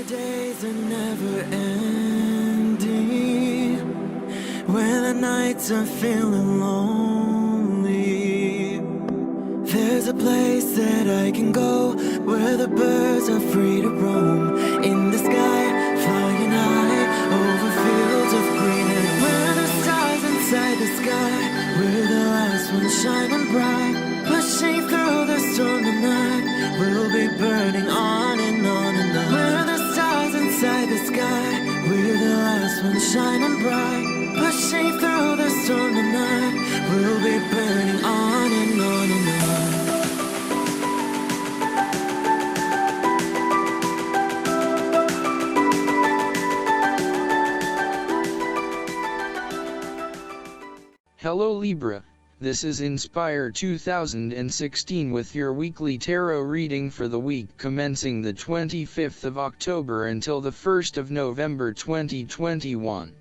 days are never ending, when the nights are feeling lonely. There's a place that I can go, where the birds are free to roam, in the sky, flying high, over fields of green. And where the stars inside the sky, we're the last ones shining bright, pushing through the storm tonight. We'll be burning on and on and on. We're the stars inside the sky, we're the last ones shining bright, pushing through the storm tonight. We'll be burning on and on and on. Hello Libra, this is Inspire 2016 with your weekly tarot reading for the week commencing the 25th of October until the 1st of November 2021.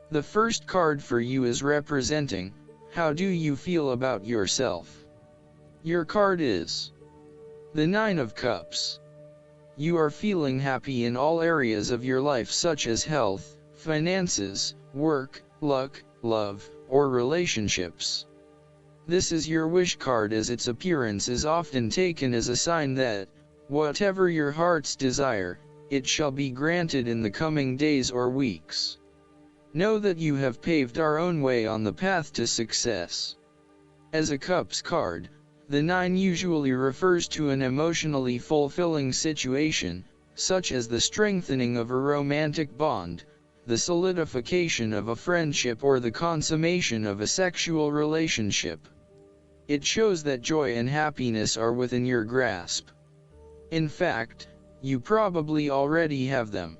The first card for you is representing, how do you feel about yourself? Your card is the Nine of Cups. You are feeling happy in all areas of your life such as health, finances, work, luck, love, or relationships. This is your wish card, as its appearance is often taken as a sign that, whatever your heart's desire, it shall be granted in the coming days or weeks. Know that you have paved our own way on the path to success. As a Cups card, the 9 usually refers to an emotionally fulfilling situation, such as the strengthening of a romantic bond, the solidification of a friendship, or the consummation of a sexual relationship. It shows that joy and happiness are within your grasp. In fact, you probably already have them.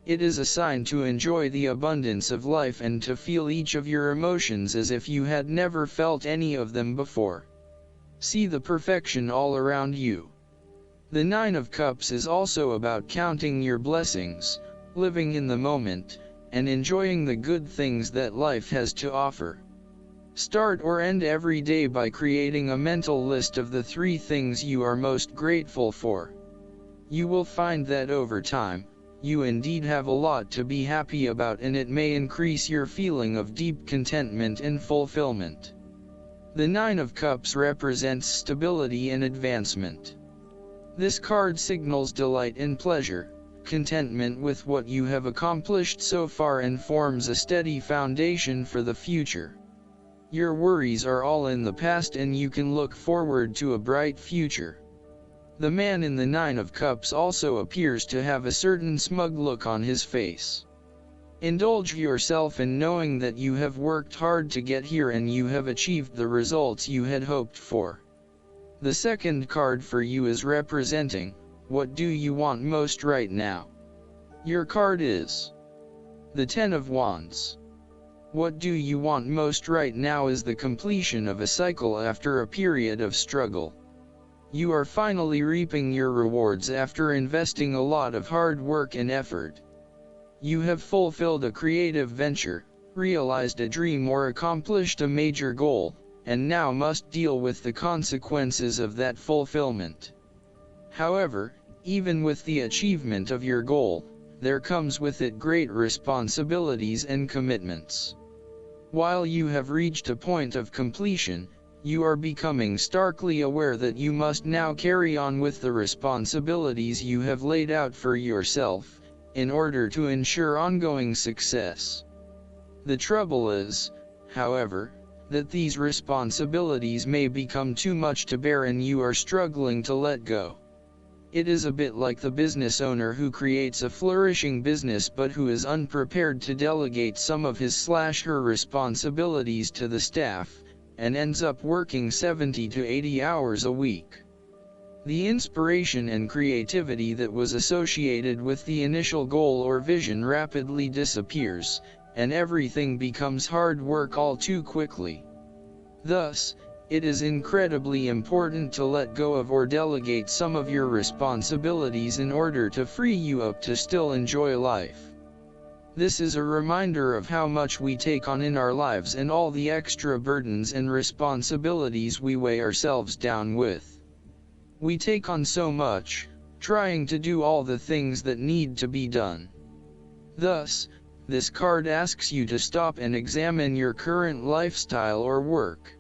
It is a sign to enjoy the abundance of life and to feel each of your emotions as if you had never felt any of them before. See the perfection all around you. The Nine of Cups is also about counting your blessings, living in the moment, and enjoying the good things that life has to offer. Start or end every day by creating a mental list of the 3 things you are most grateful for. You will find that over time, you indeed have a lot to be happy about, and it may increase your feeling of deep contentment and fulfillment. The Nine of Cups represents stability and advancement. This card signals delight and pleasure, contentment with what you have accomplished so far, and forms a steady foundation for the future. Your worries are all in the past and you can look forward to a bright future. The man in the Nine of Cups also appears to have a certain smug look on his face. Indulge yourself in knowing that you have worked hard to get here and you have achieved the results you had hoped for. The second card for you is representing, what do you want most right now? Your card is the Ten of Wands. What do you want most right now is the completion of a cycle after a period of struggle. You are finally reaping your rewards after investing a lot of hard work and effort. You have fulfilled a creative venture, realized a dream, or accomplished a major goal, and now must deal with the consequences of that fulfillment. However, even with the achievement of your goal, there comes with it great responsibilities and commitments. While you have reached a point of completion, you are becoming starkly aware that you must now carry on with the responsibilities you have laid out for yourself, in order to ensure ongoing success. The trouble is, however, that these responsibilities may become too much to bear and you are struggling to let go. It is a bit like the business owner who creates a flourishing business but who is unprepared to delegate some of his/her responsibilities to the staff, and ends up working 70 to 80 hours a week. The inspiration and creativity that was associated with the initial goal or vision rapidly disappears, and everything becomes hard work all too quickly. Thus, it is incredibly important to let go of or delegate some of your responsibilities in order to free you up to still enjoy life. This is a reminder of how much we take on in our lives and all the extra burdens and responsibilities we weigh ourselves down with. We take on so much, trying to do all the things that need to be done. Thus, this card asks you to stop and examine your current lifestyle or work.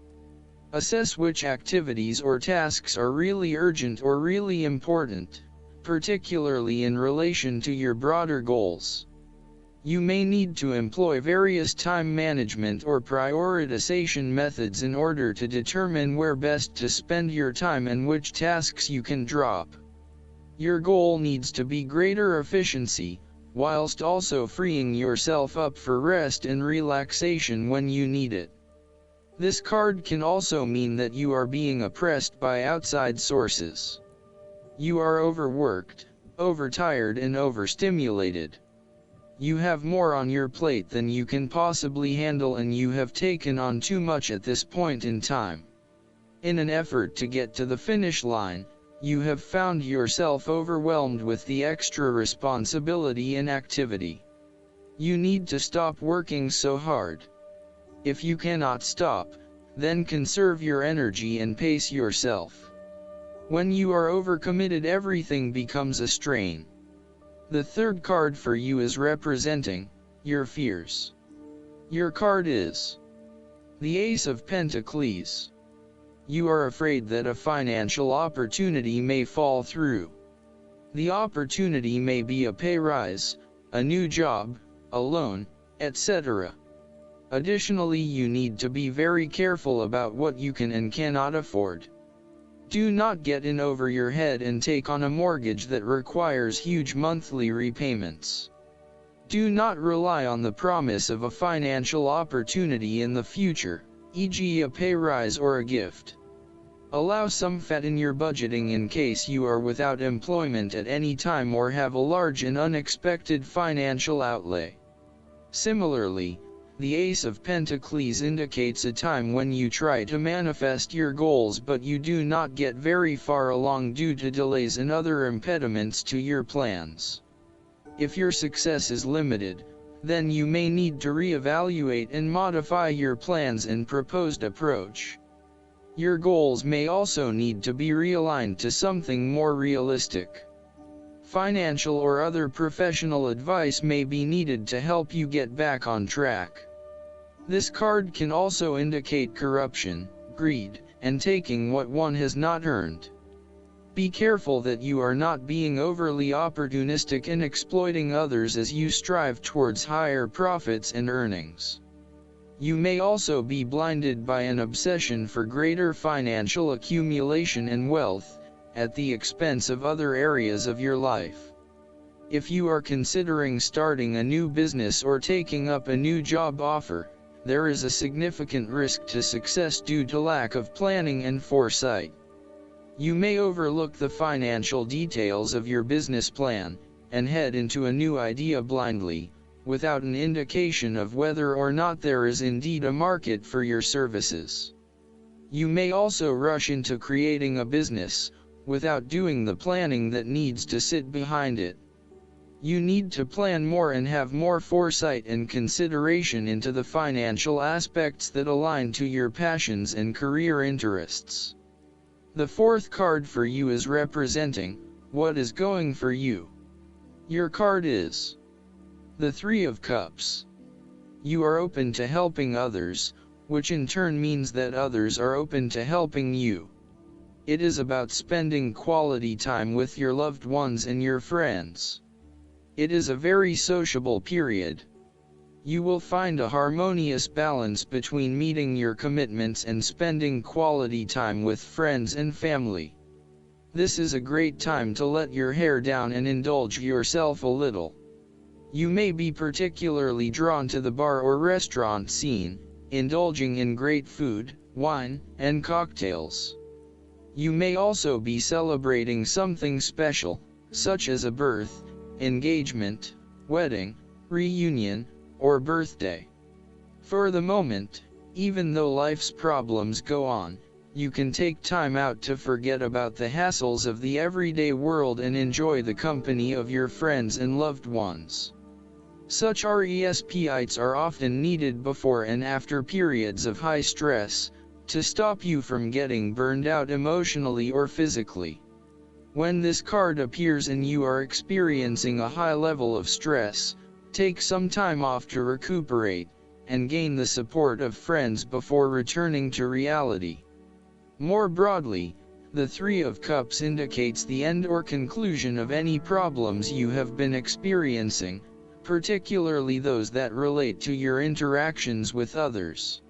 Assess which activities or tasks are really urgent or really important, particularly in relation to your broader goals. You may need to employ various time management or prioritization methods in order to determine where best to spend your time and which tasks you can drop. Your goal needs to be greater efficiency, whilst also freeing yourself up for rest and relaxation when you need it. This card can also mean that you are being oppressed by outside sources. You are overworked, overtired and overstimulated. You have more on your plate than you can possibly handle, and you have taken on too much at this point in time. In an effort to get to the finish line, you have found yourself overwhelmed with the extra responsibility and activity. You need to stop working so hard. If you cannot stop, then conserve your energy and pace yourself. When you are overcommitted, everything becomes a strain. The third card for you is representing your fears. Your card is the Ace of Pentacles. You are afraid that a financial opportunity may fall through. The opportunity may be a pay rise, a new job, a loan, etc. Additionally, you need to be very careful about what you can and cannot afford. Do not get in over your head and take on a mortgage that requires huge monthly repayments. Do not rely on the promise of a financial opportunity in the future, e.g. a pay rise or a gift. Allow some fat in your budgeting in case you are without employment at any time or have a large and unexpected financial outlay. Similarly, the Ace of Pentacles indicates a time when you try to manifest your goals but you do not get very far along due to delays and other impediments to your plans. If your success is limited, then you may need to reevaluate and modify your plans and proposed approach. Your goals may also need to be realigned to something more realistic. Financial or other professional advice may be needed to help you get back on track. This card can also indicate corruption, greed, and taking what one has not earned. Be careful that you are not being overly opportunistic and exploiting others as you strive towards higher profits and earnings. You may also be blinded by an obsession for greater financial accumulation and wealth, at the expense of other areas of your life. If you are considering starting a new business or taking up a new job offer, there is a significant risk to success due to lack of planning and foresight. You may overlook the financial details of your business plan, and head into a new idea blindly, without an indication of whether or not there is indeed a market for your services. You may also rush into creating a business, without doing the planning that needs to sit behind it. You need to plan more and have more foresight and consideration into the financial aspects that align to your passions and career interests. The fourth card for you is representing what is going for you. Your card is the Three of Cups. You are open to helping others, which in turn means that others are open to helping you. It is about spending quality time with your loved ones and your friends. It is a very sociable period. You will find a harmonious balance between meeting your commitments and spending quality time with friends and family. This is a great time to let your hair down and indulge yourself a little. You may be particularly drawn to the bar or restaurant scene, indulging in great food, wine, and cocktails. You may also be celebrating something special, such as a birth, engagement, wedding, reunion, or birthday. For the moment, even though life's problems go on, you can take time out to forget about the hassles of the everyday world and enjoy the company of your friends and loved ones. Such respites are often needed before and after periods of high stress, to stop you from getting burned out emotionally or physically. When this card appears and you are experiencing a high level of stress, take some time off to recuperate, and gain the support of friends before returning to reality. More broadly, the Three of Cups indicates the end or conclusion of any problems you have been experiencing, particularly those that relate to your interactions with others.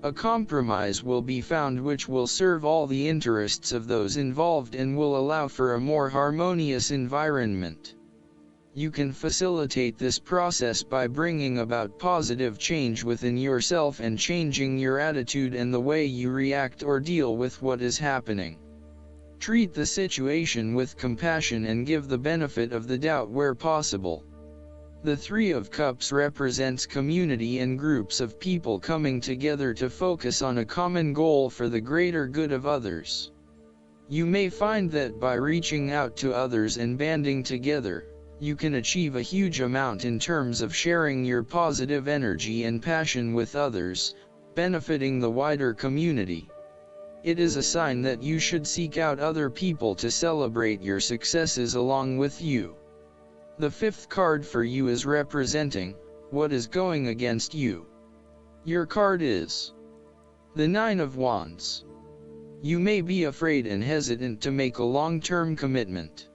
A compromise will be found which will serve all the interests of those involved and will allow for a more harmonious environment. You can facilitate this process by bringing about positive change within yourself and changing your attitude and the way you react or deal with what is happening. Treat the situation with compassion and give the benefit of the doubt where possible. The Three of Cups represents community and groups of people coming together to focus on a common goal for the greater good of others. You may find that by reaching out to others and banding together, you can achieve a huge amount in terms of sharing your positive energy and passion with others, benefiting the wider community. It is a sign that you should seek out other people to celebrate your successes along with you. The fifth card for you is representing what is going against you. Your card is the Nine of Wands. You may be afraid and hesitant to make a long-term commitment.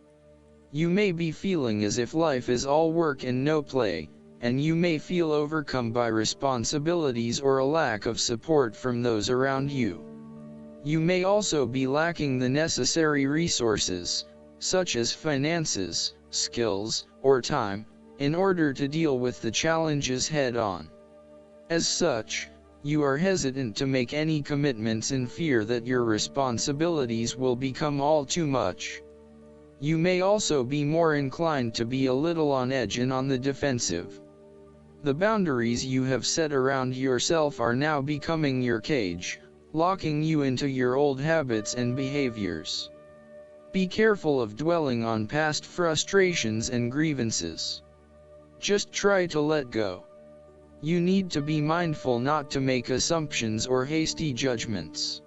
You may be feeling as if life is all work and no play, and you may feel overcome by responsibilities or a lack of support from those around you. You may also be lacking the necessary resources, such as finances, skills, or time, in order to deal with the challenges head-on. As such, you are hesitant to make any commitments in fear that your responsibilities will become all too much. You may also be more inclined to be a little on edge and on the defensive. The boundaries you have set around yourself are now becoming your cage, locking you into your old habits and behaviors. Be careful of dwelling on past frustrations and grievances. Just try to let go. You need to be mindful not to make assumptions or hasty judgments.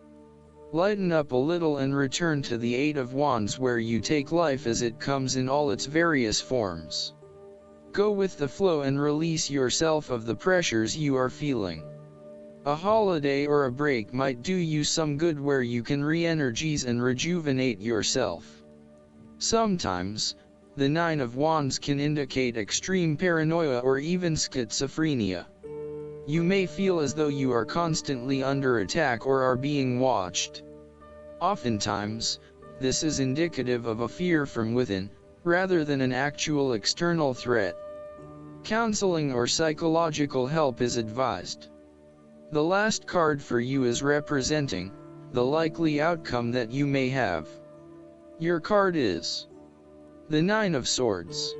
Lighten up a little and return to the Eight of Wands, where you take life as it comes in all its various forms. Go with the flow and release yourself of the pressures you are feeling. A holiday or a break might do you some good where you can re-energize and rejuvenate yourself. Sometimes, the Nine of Wands can indicate extreme paranoia or even schizophrenia. You may feel as though you are constantly under attack or are being watched. Oftentimes, this is indicative of a fear from within, rather than an actual external threat. Counseling or psychological help is advised. The last card for you is representing the likely outcome that you may have. Your card is the Nine of Swords.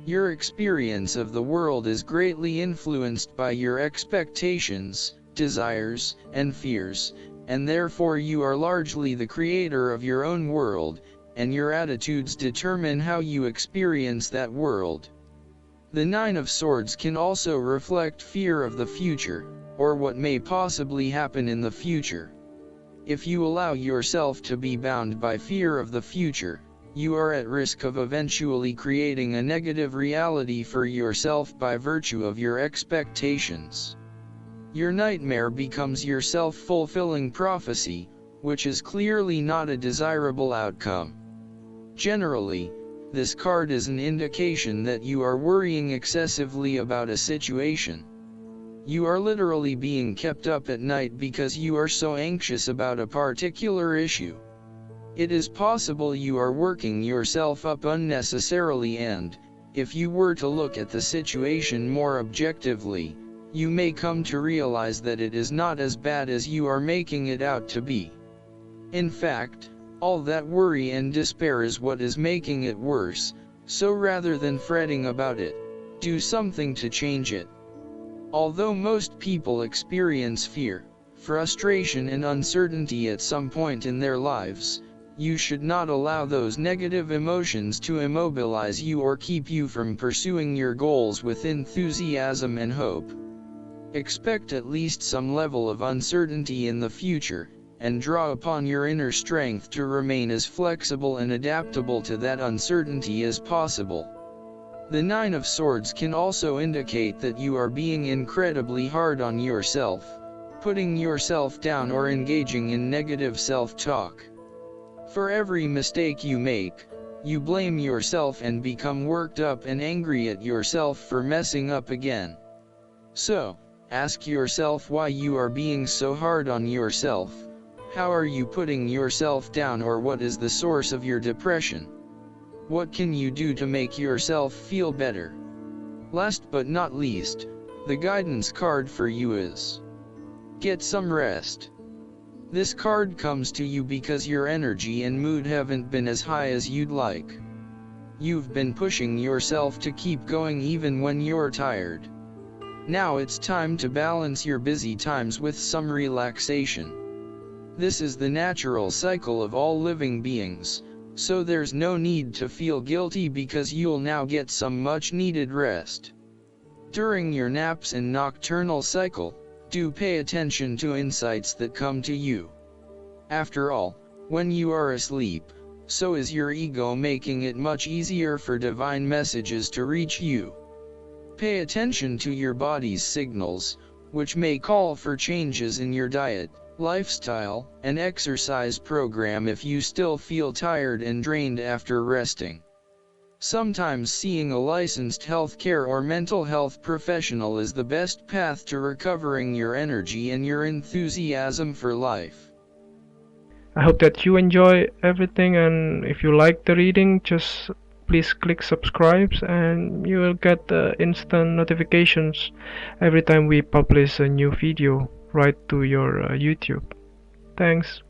Your experience of the world is greatly influenced by your expectations, desires, and fears, and therefore you are largely the creator of your own world, and your attitudes determine how you experience that world. The Nine of Swords can also reflect fear of the future, or what may possibly happen in the future. If you allow yourself to be bound by fear of the future, you are at risk of eventually creating a negative reality for yourself by virtue of your expectations. Your nightmare becomes your self-fulfilling prophecy, which is clearly not a desirable outcome. Generally, this card is an indication that you are worrying excessively about a situation. You are literally being kept up at night because you are so anxious about a particular issue. It is possible you are working yourself up unnecessarily, and, if you were to look at the situation more objectively, you may come to realize that it is not as bad as you are making it out to be. In fact, all that worry and despair is what is making it worse, so rather than fretting about it, do something to change it. Although most people experience fear, frustration and uncertainty at some point in their lives, you should not allow those negative emotions to immobilize you or keep you from pursuing your goals with enthusiasm and hope. Expect at least some level of uncertainty in the future, and draw upon your inner strength to remain as flexible and adaptable to that uncertainty as possible. The Nine of Swords can also indicate that you are being incredibly hard on yourself, putting yourself down or engaging in negative self-talk. For every mistake you make, you blame yourself and become worked up and angry at yourself for messing up again. So, ask yourself why you are being so hard on yourself. How are you putting yourself down, or what is the source of your depression? What can you do to make yourself feel better? Last but not least, the guidance card for you is Get some rest. This card comes to you because your energy and mood haven't been as high as you'd like. You've been pushing yourself to keep going even when you're tired. Now it's time to balance your busy times with some relaxation. This is the natural cycle of all living beings, so there's no need to feel guilty because you'll now get some much needed rest. During your naps and nocturnal cycle, do pay attention to insights that come to you. After all, when you are asleep, so is your ego, making it much easier for divine messages to reach you. Pay attention to your body's signals, which may call for changes in your diet, lifestyle, and exercise program if you still feel tired and drained after resting. Sometimes seeing a licensed healthcare or mental health professional is the best path to recovering your energy and your enthusiasm for life. I hope that you enjoy everything, and if you like the reading, just please click subscribe and you will get instant notifications every time we publish a new video right to your YouTube. Thanks.